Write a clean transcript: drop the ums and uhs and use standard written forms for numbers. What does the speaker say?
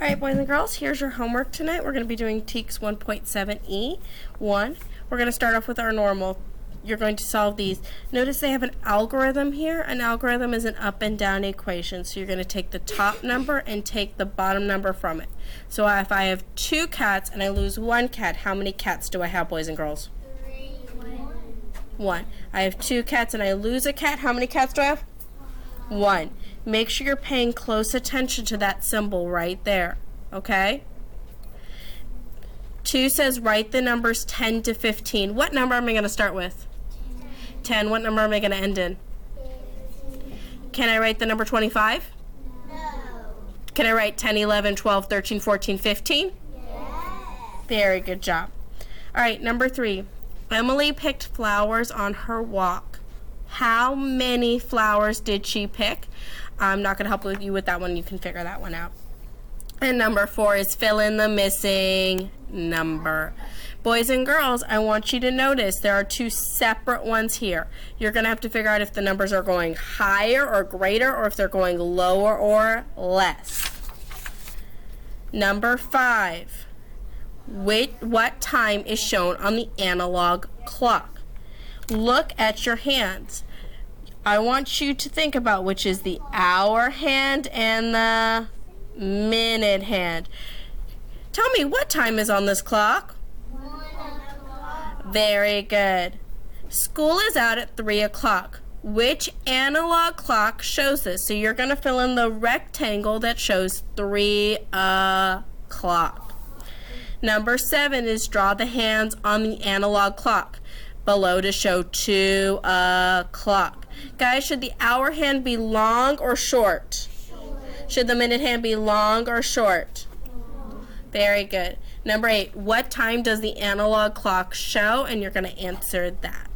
Alright, boys and girls, here's your homework tonight. We're going to be doing TEKS 1.7E1. We're going to start off with our normal. You're going to solve these. Notice they have an algorithm here. An algorithm is an up and down equation. So you're going to take the top number and take the bottom number from it. So if I have 2 cats and I lose 1 cat, how many cats do I have, boys and girls? 3. 1. I have 2 cats and I lose a cat. How many cats do I have? 1. Make sure you're paying close attention to that symbol right there, okay? 2 says write the numbers 10 to 15. What number am I going to start with? 10. What number am I going to end in? 15. Can I write the number 25? No. Can I write 10, 11, 12, 13, 14, 15? Yes. Very good job. All right, number 3. Emily picked flowers on her walk. How many flowers did she pick? I'm not going to help you with that one. You can figure that one out. And number 4 is fill in the missing number. Boys and girls, I want you to notice there are 2 separate ones here. You're going to have to figure out if the numbers are going higher or greater or if they're going lower or less. Number 5. What time is shown on the analog clock? Look at your hands. I want you to think about which is the hour hand and the minute hand. Tell me, what time is on this clock? 1 o'clock. Very good. School is out at 3 o'clock. Which analog clock shows this? So you're going to fill in the rectangle that shows 3 o'clock. Number 7 is draw the hands on the analog clock. Below to show 2 o'clock. Guys, should the hour hand be long or short? Should the minute hand be long or short? Very good. Number 8, what time does the analog clock show? And you're going to answer that.